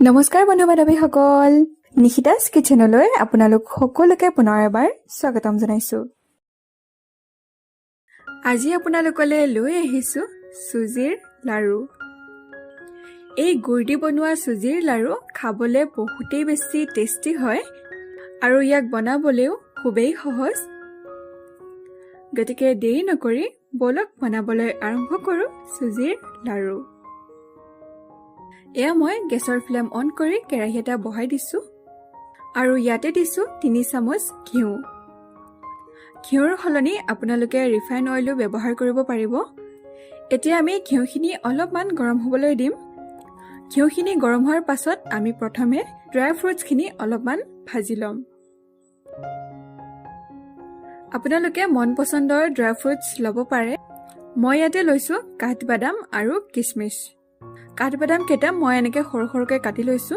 নমস্কাৰ বন্ধু বান্ধৱীসকল, নিখিতাস কিচেনলৈ আপোনালোক সকলোকে পুনৰ এবাৰ স্বাগতম জনাইছো। আজি আপোনালোকলৈ লৈ আহিছো সুজিৰ লাৰু। এই গুৰ দি বনোৱা সুজিৰ লাৰু খাবলৈ বহুতেই বেছি টেষ্টি হয় আৰু ইয়াক বনাবলৈও খুবেই সহজ। গতিকে দেৰি নকৰি বলক বনাবলৈ আৰম্ভ কৰো সুজিৰ লাৰু। এয়া মই গেছৰ ফ্লেম অন কৰি কেৰাহী এটা বহাই দিছো আৰু ইয়াতে দিছো 3 চামুচ ঘিউ। ঘিউৰ সলনি আপোনালোকে ৰিফাইন অইলো ব্যৱহাৰ কৰিব পাৰিব। এতিয়া আমি ঘিউখিনি অলপমান গৰম হ'বলৈ দিম। ঘিউখিনি গৰম হোৱাৰ পাছত আমি প্ৰথমে ড্ৰাই ফ্ৰুটছখিনি অলপমান ভাজি ল'ম। আপোনালোকে মন পছন্দৰ ড্ৰাই ফ্ৰুটছ ল'ব পাৰে। মই ইয়াতে লৈছো কাঠবাদাম আৰু কিচমিচ। কাঠবাদাম কেইটা মই এনেকৈ সৰু সৰুকৈ কাটি লৈছো।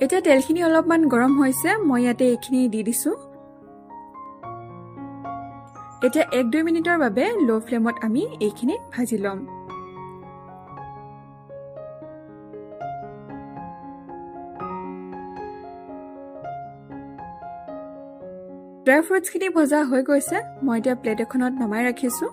এতিয়া তেলখিনি অলপমান গৰম হৈছে, মই ইয়াতে এইখিনি দি দিছো। এতিয়া 1-2 মিনিটৰ বাবে লো ফ্লেমত আমি এইখিনি ভাজি ল'ম। ড্ৰাই ফ্ৰুটছখিনি ভজা হৈ গৈছে, মই এতিয়া প্লেট এখনত নমাই ৰাখিছো।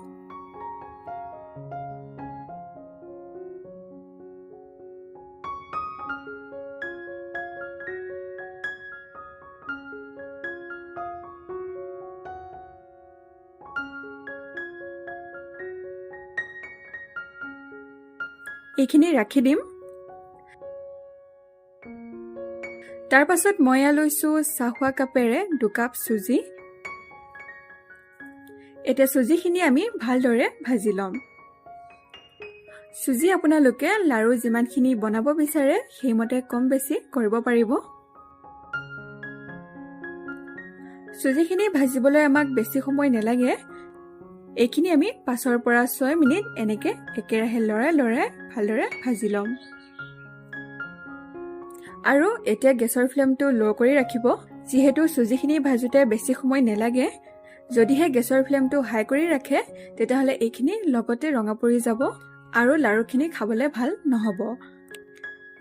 এইখিনি ৰাখি দিম। তাৰ পাছত মই লৈছো চাহোৱা কাপেৰে 2 কাপ সুজি। এতিয়া সুজিখিনি আমি ভালদৰে ভাজি ল'ম। সুজি আপোনালোকে লাৰু যিমানখিনি বনাব বিচাৰে সেইমতে কম বেছি কৰিব পাৰিব। সুজিখিনি ভাজিবলৈ আমাক বেছি সময় নালাগে। এইখিনি আমি 5 পৰা 6 মিনিট এনেকে একেৰাহে লৰাই লৰাই ভালদৰে ভাজি ল'ম। আৰু এতিয়া গেছৰ ফ্লেমটো লো কৰি ৰাখিব, যিহেতু সুজিখিনি ভাজোতে বেছি সময় নালাগে। যদিহে গেছৰ ফ্লেমটো হাই কৰি ৰাখে তেতিয়াহ'লে এইখিনি লগতে ৰঙা পৰি যাব আৰু লাৰুখিনি খাবলৈ ভাল নহ'ব।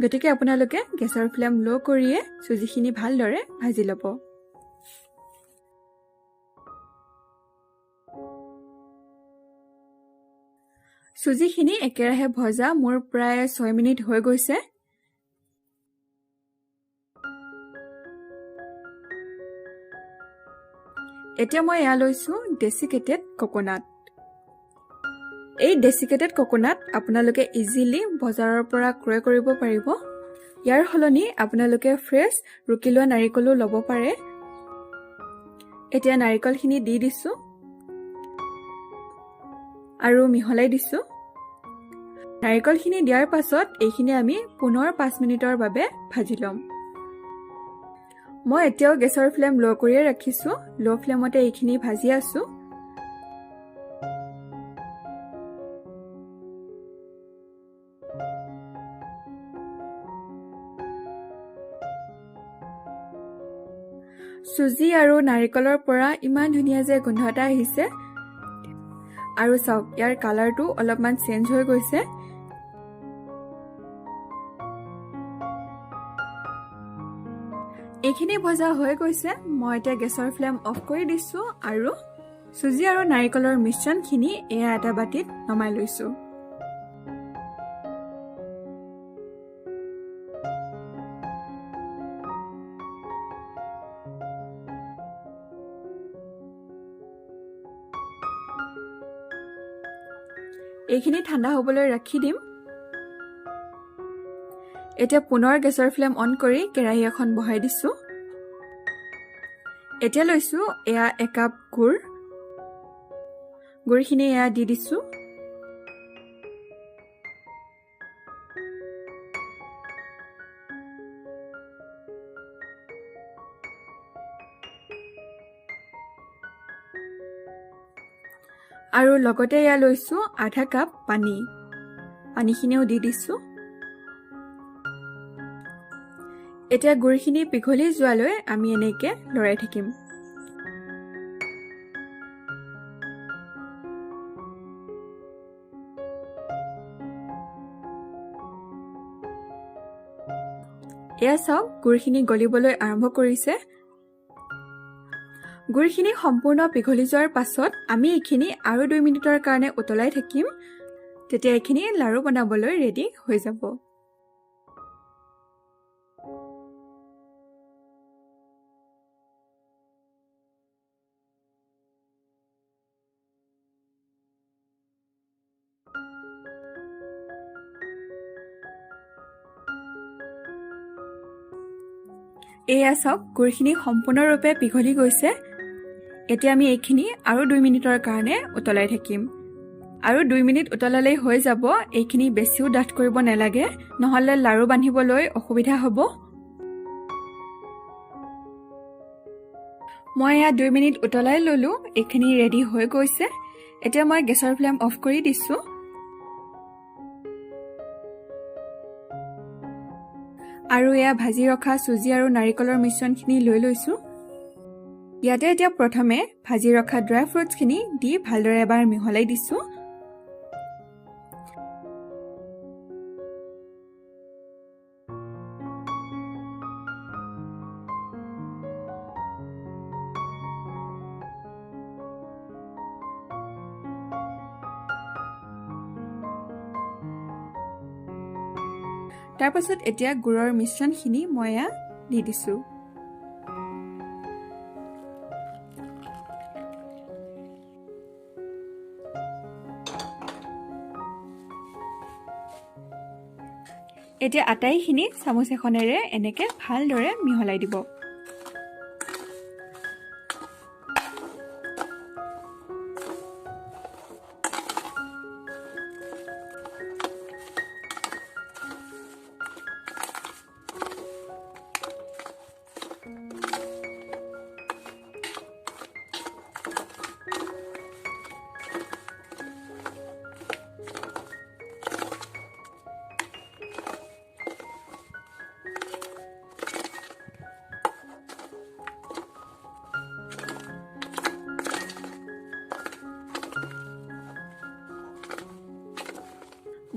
গতিকে আপোনালোকে গেছৰ ফ্লেম লো কৰিয়ে সুজিখিনি ভালদৰে ভাজি ল'ব। সুজিখিনি একেৰাহে ভজা মোৰ প্ৰায় 6 মিনিট হৈ গৈছে। এতিয়া মই লৈছো ডেচিকেটেড কোকোনাট। এই ডেচিকেটেড কোকোনাট আপোনালোকে ইজিলি বজাৰৰ পৰা ক্ৰয় কৰিব পাৰিব। ইয়াৰ সলনি আপোনালোকে ফ্ৰেছ ৰুকি লোৱা নাৰিকলো ল'ব পাৰে। এতিয়া নাৰিকলখিনি দি দিছো আৰু মিহলাই দিছো। নাৰিকলখিনি দিয়াৰ পাছত এইখিনি আমি পুনৰ 5 মিনিটৰ বাবে ভাজি ল'ম। মই এতিয়াও গেছৰ ফ্লেম লো কৰিয়ে ৰাখিছো। লো ফ্লেমতে এইখিনি ভাজি আছো। সুজি আৰু নাৰিকলৰ পৰা ইমান ধুনীয়া যে গোন্ধ এটা আহিছে। আৰু চাওক, ইয়াৰ কালাৰটো অলপমান চেঞ্জ হৈ গৈছে। এইখিনি ভজা হৈ গৈছে। মই এতিয়া গেছৰ ফ্লেম অফ কৰি দিছো আৰু সুজি আৰু নাৰিকলৰ মিশ্ৰণখিনি এয়া এটা বাটিত নমাই লৈছো। এইখিনি ঠাণ্ডা হ'বলৈ ৰাখি দিম। এতিয়া পুনৰ গেছৰ ফ্লেম অন কৰি কেৰাহী এখন বহাই দিছো। এতিয়া লৈছো এয়া 1 কাপ গুৰ। গুৰখিনি এয়া দি দিছো। আৰু লগতে এয়া লৈছো আধা কাপ পানী। পানীখিনিও দি দিছো। এতিয়া গুৰখিনি পিঘলি যোৱালৈ আমি এনেকে লৰাই থাকিম। এয়া চাওক গুড়খিনি গলিবলৈ আৰম্ভ কৰিছে। গুড়খিনি সম্পূৰ্ণ পিঘলি যোৱাৰ পাছত আমি এইখিনি আৰু 2 মিনিটৰ কাৰণে উতলাই থাকিম। তেতিয়া এইখিনি লাৰু বনাবলৈ ৰেডি হৈ যাব। এয়া চাওক গুড়খিনি সম্পূৰ্ণৰূপে পিঘলি গৈছে। এতিয়া আমি এইখিনি আৰু 2 মিনিটৰ কাৰণে উতলাই থাকিম। আৰু 2 মিনিট উতলালেই হৈ যাব। এইখিনি বেছিও ডাঠ কৰিব নালাগে, নহ'লে লাৰু বান্ধিবলৈ অসুবিধা হ'ব। মই এয়া 2 মিনিট উতলাই ল'লো। এইখিনি ৰেডি হৈ গৈছে। এতিয়া মই গেছৰ ফ্লেম অফ কৰি দিছোঁ। আৰু এয়া ভাজি ৰখা চুজি আৰু নাৰিকলৰ মিশ্ৰণখিনি লৈ লৈছোঁ। ইয়াতে এতিয়া প্ৰথমে ভাজি ৰখা ড্ৰাই ফ্ৰুটছখিনি দি ভালদৰে এবাৰ মিহলাই দিছোঁ। তাৰ পাছত এতিয়া গুড়ৰ মিশ্ৰণখিনি মই দি দিছোঁ। এতিয়া আটাইখিনি চামুচ এখনেৰে এনেকে ভালদৰে মিহলাই দিব।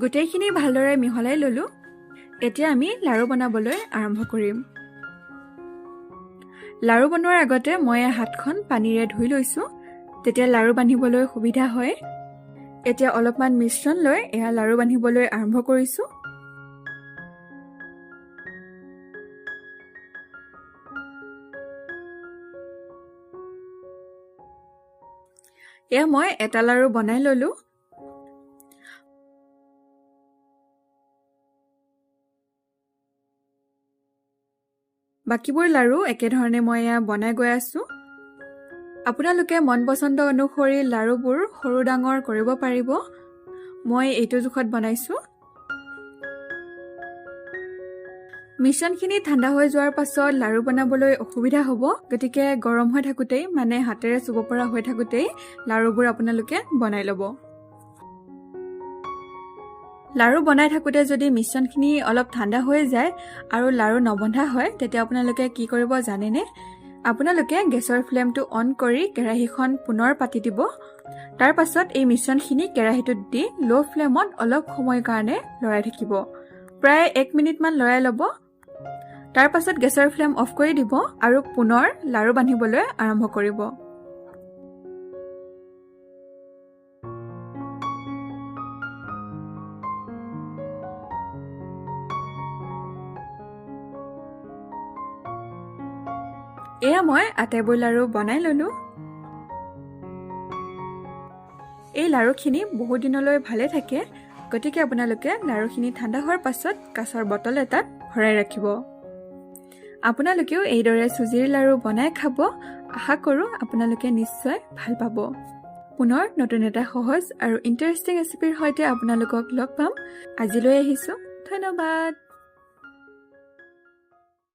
গোটেইখিনি ভালদৰে মিহলাই ল'লো। এতিয়া আমি লাৰু বনাবলৈ আৰম্ভ কৰিম। লাৰু বনোৱাৰ আগতে মই হাতখন পানীৰে ধুই লৈছোঁ, তেতিয়া লাৰু বান্ধিবলৈ সুবিধা হয়। এতিয়া অলপমান মিশ্ৰণ লৈ এয়া লাৰু বান্ধিবলৈ আৰম্ভ কৰিছোঁ। এয়া মই এটা লাৰু বনাই ল'লো। বাকিবোৰ লাৰু একেধৰণে মই বনাই গৈ আছোঁ। আপোনালোকে মন পচন্দ অনুসৰি লাৰুবোৰ সৰু ডাঙৰ কৰিব পাৰিব। মই এইটো জোখত বনাইছোঁ। মিশ্ৰণখিনি ঠাণ্ডা হৈ যোৱাৰ পাছত লাৰু বনাবলৈ অসুবিধা হ'ব, গতিকে গৰম হৈ থাকোঁতেই মানে হাতেৰে চুব পৰা হৈ থাকোঁতেই লাৰুবোৰ আপোনালোকে বনাই ল'ব। লাৰু বনাই থাকোঁতে যদি মিশ্ৰণখিনি অলপ ঠাণ্ডা হৈ যায় আৰু লাৰু নবন্ধা হয়, তেতিয়া আপোনালোকে কি কৰিব জানেনে? আপোনালোকে গেছৰ ফ্লেমটো অন কৰি কেৰাহীখন পুনৰ পাতি দিব। তাৰ পাছত এই মিশ্ৰণখিনি কেৰাহীটোত দি ল' ফ্লেমত অলপ সময়ৰ কাৰণে লৰাই থাকিব। প্ৰায় 1 মিনিটমান লৰাই ল'ব। তাৰ পাছত গেছৰ ফ্লেম অফ কৰি দিব আৰু পুনৰ লাৰু বান্ধিবলৈ আৰম্ভ কৰিব। এয়া মই আটাইবোৰ লাৰু বনাই ল'লো। এই লাৰুখিনি বহুত দিনলৈ ভালে থাকে, গতিকে আপোনালোকে লাৰুখিনি ঠাণ্ডা হোৱাৰ পাছত কাঁচৰ বটল এটাত ভৰাই ৰাখিব। আপোনালোকেও এইদৰে চুজিৰ লাৰু বনাই খাব। আশা কৰোঁ আপোনালোকে নিশ্চয় ভাল পাব। পুনৰ নতুন এটা সহজ আৰু ইণ্টাৰেষ্টিং ৰেচিপিৰ সৈতে আপোনালোকক লগ পাম। আজিলৈ আহিছোঁ। ধন্যবাদ।